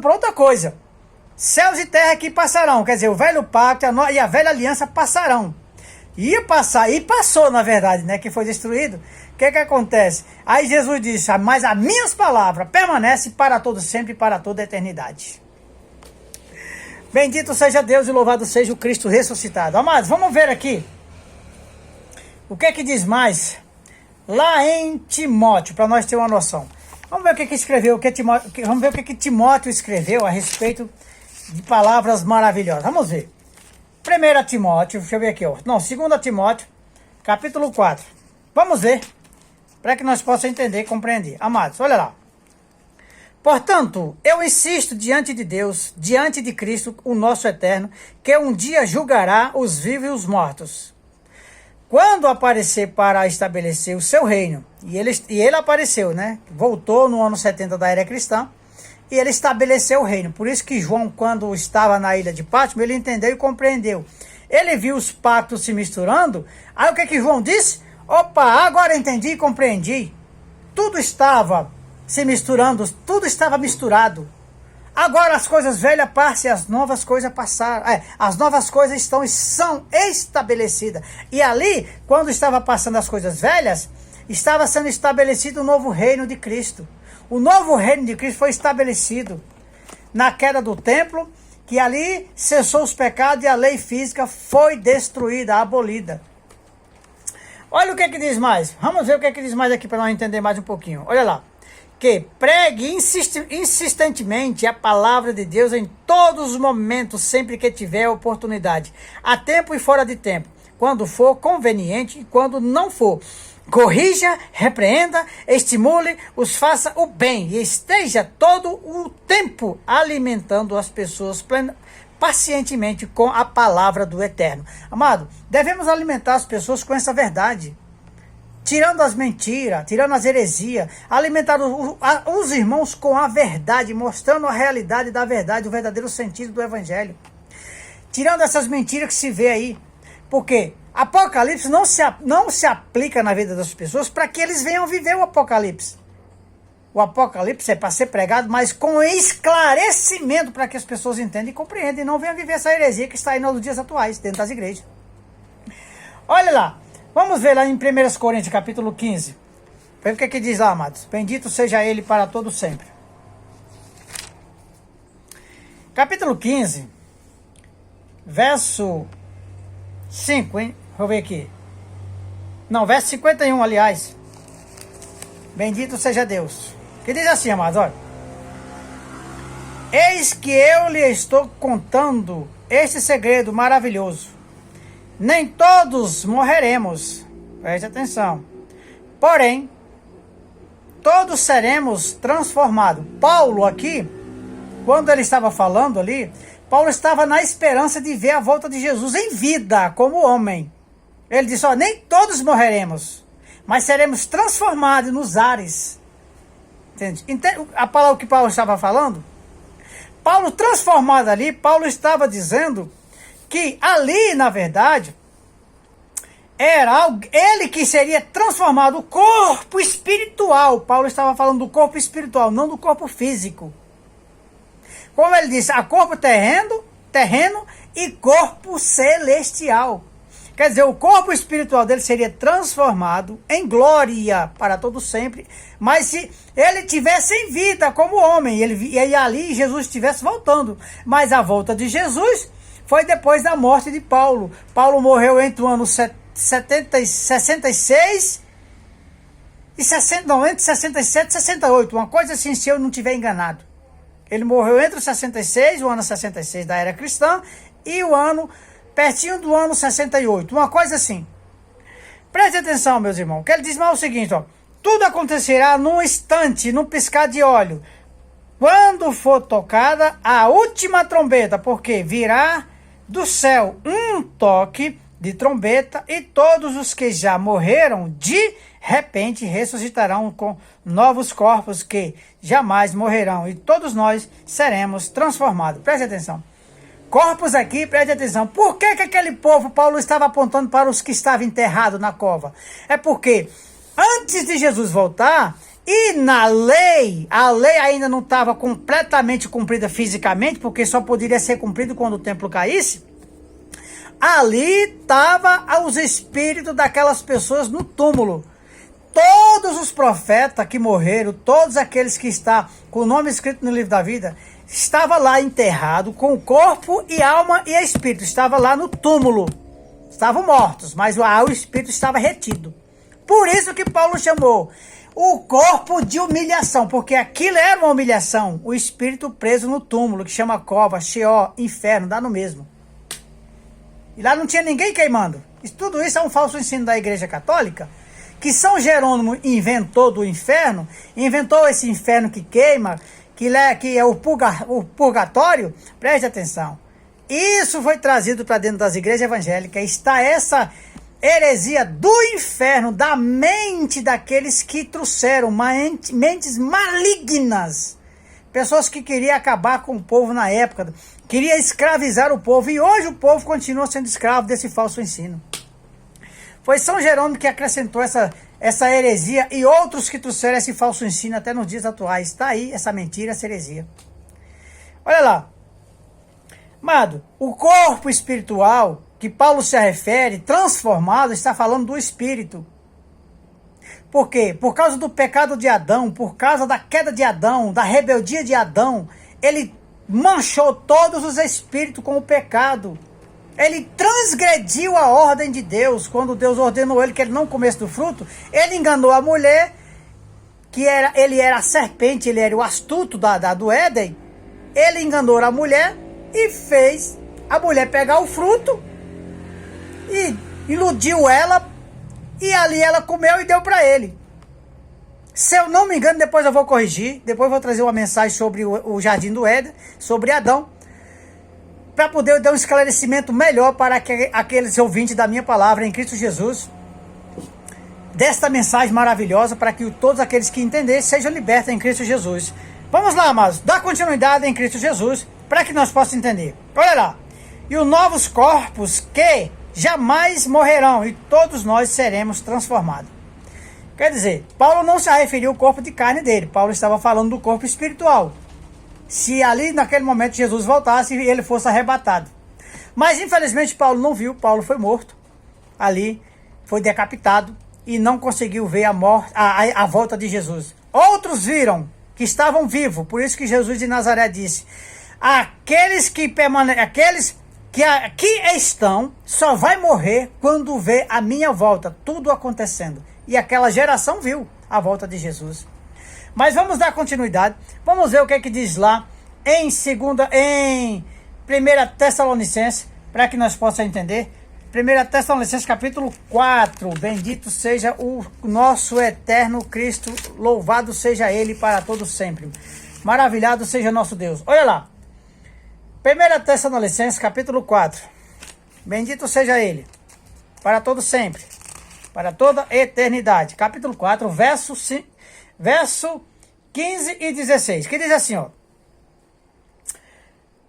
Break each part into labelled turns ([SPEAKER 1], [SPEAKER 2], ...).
[SPEAKER 1] para outra coisa. Céus e terra que passarão, quer dizer, o velho pacto e a velha aliança passarão. Ia passar, e passou na verdade, né, que foi destruído. O que acontece? Aí Jesus disse, mas as minhas palavras permanecem para todo sempre e para toda a eternidade. Bendito seja Deus e louvado seja o Cristo ressuscitado. Amados, vamos ver aqui. O que diz mais? Lá em Timóteo, para nós ter uma noção. Vamos ver o que escreveu, vamos ver o que Timóteo escreveu a respeito de palavras maravilhosas. Vamos ver. 1 Timóteo, deixa eu ver aqui, ó. Não, 2 Timóteo, capítulo 4. Vamos ver, para que nós possamos entender e compreender. Amados, olha lá. Portanto, eu insisto diante de Deus, diante de Cristo, o nosso eterno, que um dia julgará os vivos e os mortos. Quando aparecer para estabelecer o seu reino, e ele apareceu, né? Voltou no ano 70 da era cristã, e ele estabeleceu o reino. Por isso que João, quando estava na ilha de Patmos, ele entendeu e compreendeu. Ele viu os pactos se misturando. Aí o que João disse? Opa, agora entendi e compreendi. Tudo estava se misturando, tudo estava misturado. Agora as coisas velhas passam e as novas coisas passaram. As novas coisas são estabelecidas. E ali, quando estava passando as coisas velhas, estava sendo estabelecido o novo reino de Cristo. O novo reino de Cristo foi estabelecido na queda do templo, que ali cessou os pecados e a lei física foi destruída, abolida. Olha o que diz mais. Vamos ver o que diz mais aqui para nós entender mais um pouquinho. Olha lá. Que pregue insistentemente a palavra de Deus em todos os momentos, sempre que tiver oportunidade, a tempo e fora de tempo, quando for conveniente e quando não for. Corrija, repreenda, estimule, os faça o bem e esteja todo o tempo alimentando as pessoas pacientemente com a palavra do Eterno. Amado, devemos alimentar as pessoas com essa verdade. Tirando as mentiras, tirando as heresias, alimentar os irmãos com a verdade, mostrando a realidade da verdade, o verdadeiro sentido do Evangelho. Tirando essas mentiras que se vê aí. Porque Apocalipse não se aplica na vida das pessoas para que eles venham viver o Apocalipse. O Apocalipse é para ser pregado, mas com esclarecimento para que as pessoas entendam e compreendam e não venham viver essa heresia que está aí nos dias atuais, dentro das igrejas. Olha lá. Vamos ver lá em 1 Coríntios, capítulo 15. Veja o que diz lá, amados. Bendito seja ele para todo sempre. Capítulo 15, verso 5, hein? Vou ver aqui. Não, verso 51, aliás. Bendito seja Deus. Que diz assim, amados, olha. Eis que eu lhe estou contando este segredo maravilhoso. Nem todos morreremos, preste atenção, porém, todos seremos transformados. Paulo aqui, quando ele estava falando ali, Paulo estava na esperança de ver a volta de Jesus em vida, como homem. Ele disse, nem todos morreremos, mas seremos transformados nos ares. Entende? A palavra que Paulo estava falando? Paulo transformado ali, Paulo estava dizendo que ali, na verdade, era ele que seria transformado, o corpo espiritual. Paulo estava falando do corpo espiritual, não do corpo físico. Como ele disse, há corpo terreno e corpo celestial. Quer dizer, o corpo espiritual dele seria transformado em glória para todo sempre. Mas se ele tivesse em vida como homem, e ali Jesus estivesse voltando. Mas a volta de Jesus foi depois da morte de Paulo. Paulo morreu entre o ano 66 e 60, não, entre 67 e 68, uma coisa assim, se eu não estiver enganado. Ele morreu entre o 66, o ano 66 da era cristã, e o ano, pertinho do ano 68, uma coisa assim. Preste atenção, meus irmãos, que ele diz mais o seguinte, ó. Tudo acontecerá num instante, num piscar de olho, quando for tocada a última trombeta, porque virá do céu um toque de trombeta e todos os que já morreram de repente ressuscitarão com novos corpos que jamais morrerão e todos nós seremos transformados. Preste atenção. Corpos aqui, preste atenção. Por que aquele povo, Paulo estava apontando para os que estavam enterrados na cova? É porque antes de Jesus voltar, E na lei, a lei ainda não estava completamente cumprida fisicamente, porque só poderia ser cumprido quando o templo caísse. Ali estavam os espíritos daquelas pessoas no túmulo. Todos os profetas que morreram, todos aqueles que estão com o nome escrito no livro da vida, estavam lá enterrado com o corpo e alma e espírito. Estava lá no túmulo. Estavam mortos, mas o espírito estava retido. Por isso que Paulo chamou o corpo de humilhação, porque aquilo era uma humilhação. O espírito preso no túmulo, que chama cova, Sheol, inferno, dá no mesmo. E lá não tinha ninguém queimando. Tudo isso é um falso ensino da Igreja Católica, que São Jerônimo inventou do inferno, inventou esse inferno que queima, que é o purgatório. Preste atenção. Isso foi trazido para dentro das igrejas evangélicas. Está essa heresia do inferno, da mente daqueles que trouxeram mentes malignas. Pessoas que queriam acabar com o povo na época, queriam escravizar o povo, e hoje o povo continua sendo escravo desse falso ensino. Foi São Jerônimo que acrescentou essa heresia e outros que trouxeram esse falso ensino até nos dias atuais. Está aí essa mentira, essa heresia. Olha lá. Amado, o corpo espiritual que Paulo se refere, transformado, está falando do espírito. Por quê? Por causa do pecado de Adão, por causa da queda de Adão, da rebeldia de Adão, ele manchou todos os espíritos com o pecado. Ele transgrediu a ordem de Deus. Quando Deus ordenou ele que ele não comesse do fruto, ele enganou a mulher, ele era a serpente, ele era o astuto do Éden. Ele enganou a mulher e fez a mulher pegar o fruto e iludiu ela, e ali ela comeu e deu para ele. Se eu não me engano, depois eu vou corrigir, depois eu vou trazer uma mensagem sobre o jardim do Éden, sobre Adão, para poder dar um esclarecimento melhor para aqueles ouvintes da minha palavra em Cristo Jesus, desta mensagem maravilhosa, para que todos aqueles que entenderem sejam libertos em Cristo Jesus. Vamos lá, amados, dar continuidade em Cristo Jesus, para que nós possamos entender. Olha lá. E os novos corpos que jamais morrerão, e todos nós seremos transformados. Quer dizer, Paulo não se referiu ao corpo de carne dele, Paulo estava falando do corpo espiritual. Se ali naquele momento Jesus voltasse e ele fosse arrebatado. Mas infelizmente Paulo não viu, Paulo foi morto. Ali foi decapitado e não conseguiu ver a volta de Jesus. Outros viram que estavam vivos, por isso que Jesus de Nazaré disse: aqueles que aqui estão só vai morrer quando vê a minha volta, tudo acontecendo. E aquela geração viu a volta de Jesus. Mas vamos dar continuidade. Vamos ver o que é que diz lá em 1 Tessalonicenses, para que nós possamos entender. 1 Tessalonicenses capítulo 4. Bendito seja o nosso eterno Cristo, louvado seja Ele para todos sempre. Maravilhado seja nosso Deus. Olha lá. 1 Tessalonicenses capítulo 4. Bendito seja Ele para todos sempre, para toda eternidade. Capítulo 4, verso 15 e 16, que diz assim, ó: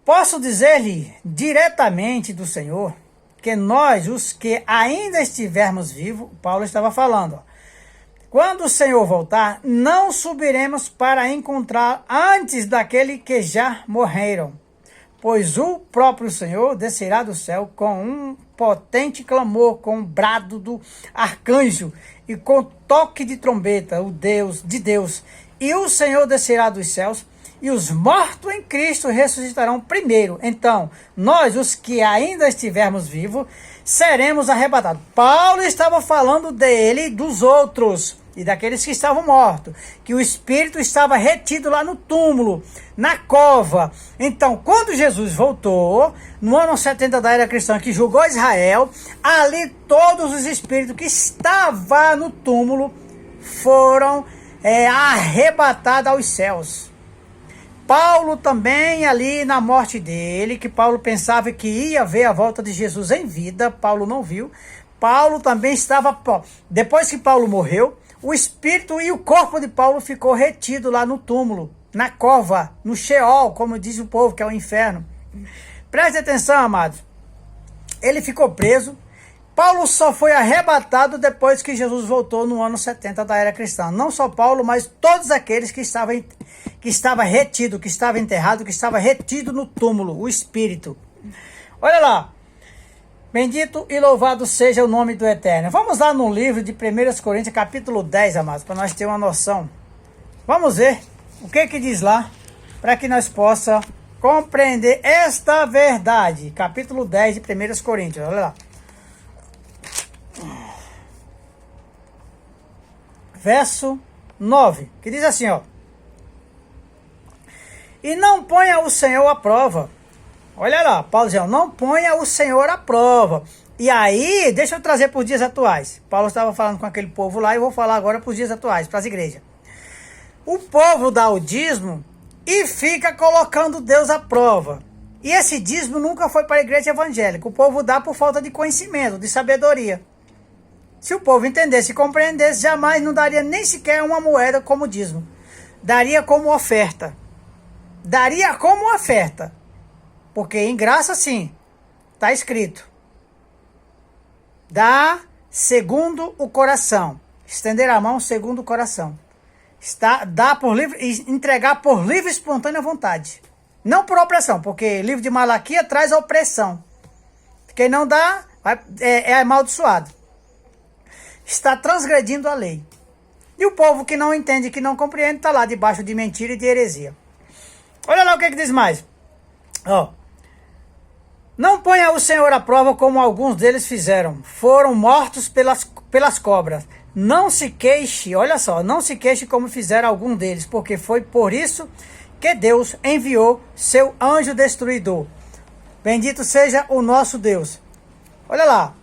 [SPEAKER 1] posso dizer-lhe diretamente do Senhor, que nós, os que ainda estivermos vivos, Paulo estava falando, ó, quando o Senhor voltar, não subiremos para encontrar antes daquele que já morreram, pois o próprio Senhor descerá do céu com um potente clamor, com um brado do arcanjo e com toque de trombeta, de Deus. E o Senhor descerá dos céus, e os mortos em Cristo ressuscitarão primeiro. Então, nós, os que ainda estivermos vivos, seremos arrebatados. Paulo estava falando dele e dos outros, e daqueles que estavam mortos, que o espírito estava retido lá no túmulo, na cova. Então, quando Jesus voltou, no ano 70 da era cristã, que julgou Israel, ali todos os espíritos que estavam no túmulo foram arrebatados aos céus. Paulo também, ali na morte dele, que Paulo pensava que ia ver a volta de Jesus em vida, Paulo não viu. Paulo também estava, depois que Paulo morreu, o espírito e o corpo de Paulo ficou retido lá no túmulo, na cova, no Sheol, como diz o povo, que é o inferno. Preste atenção, amados. Ele ficou preso, Paulo só foi arrebatado depois que Jesus voltou no ano 70 da era cristã. Não só Paulo, mas todos aqueles que estavam retido, que estava enterrado, que estava retido no túmulo, o Espírito. Olha lá. Bendito e louvado seja o nome do Eterno. Vamos lá no livro de 1 Coríntios, capítulo 10, amados, para nós ter uma noção. Vamos ver o que diz lá, para que nós possamos compreender esta verdade. Capítulo 10 de 1 Coríntios, olha lá. Verso 9, que diz assim, ó. E não ponha o Senhor à prova. Olha lá, Paulo dizendo, não ponha o Senhor à prova. E aí, deixa eu trazer para os dias atuais. Paulo estava falando com aquele povo lá e eu vou falar agora para os dias atuais, para as igrejas. O povo dá o dízimo e fica colocando Deus à prova. E esse dízimo nunca foi para a igreja evangélica. O povo dá por falta de conhecimento, de sabedoria. Se o povo entendesse e compreendesse, jamais não daria nem sequer uma moeda como dízimo. Daria como oferta. Daria como oferta. Porque em graça, sim, está escrito. Dá segundo o coração. Estender a mão segundo o coração. Dá por livre, entregar por livre e espontânea vontade. Não por opressão, porque livro de Malaquias traz opressão. Quem não dá é amaldiçoado. Está transgredindo a lei. E o povo que não entende, que não compreende, está lá debaixo de mentira e de heresia. Olha lá o que diz mais. Ó. Não ponha o Senhor à prova como alguns deles fizeram. Foram mortos pelas cobras. Não se queixe, olha só, não se queixe como fizeram algum deles, porque foi por isso que Deus enviou seu anjo destruidor. Bendito seja o nosso Deus. Olha lá.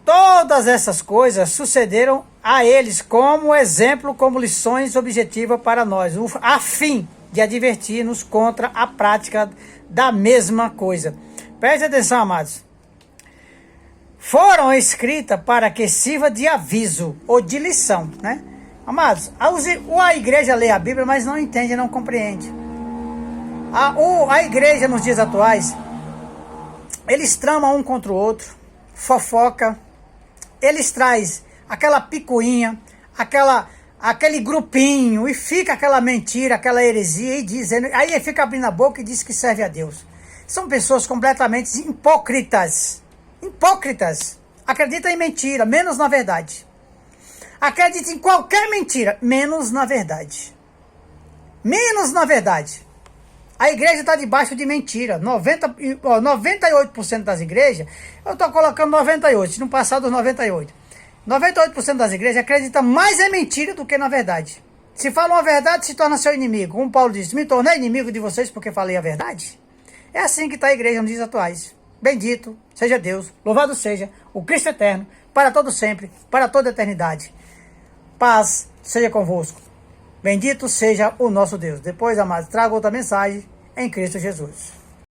[SPEAKER 1] Todas essas coisas sucederam a eles como exemplo, como lições objetivas para nós, a fim de advertir-nos contra a prática da mesma coisa. Preste atenção, amados. Foram escritas para que sirva de aviso ou de lição, né? Amados, a igreja lê a Bíblia, mas não entende, não compreende. A igreja nos dias atuais, eles tramam um contra o outro, fofoca, eles trazem aquela picuinha, aquele grupinho, e fica aquela mentira, aquela heresia, e dizendo, aí ele fica abrindo a boca e diz que serve a Deus. São pessoas completamente hipócritas. Hipócritas. Acreditam em mentira, menos na verdade. Acreditam em qualquer mentira, menos na verdade. Menos na verdade. A igreja está debaixo de mentira. 98% das igrejas, eu estou colocando 98, se não passar dos 98. 98% das igrejas acreditam mais em mentira do que na verdade. Se falam a verdade, se torna seu inimigo. Como Paulo diz, me tornei inimigo de vocês porque falei a verdade. É assim que está a igreja nos dias atuais. Bendito seja Deus, louvado seja o Cristo eterno, para todo sempre, para toda a eternidade. Paz seja convosco. Bendito seja o nosso Deus. Depois, amados, trago outra mensagem em Cristo Jesus.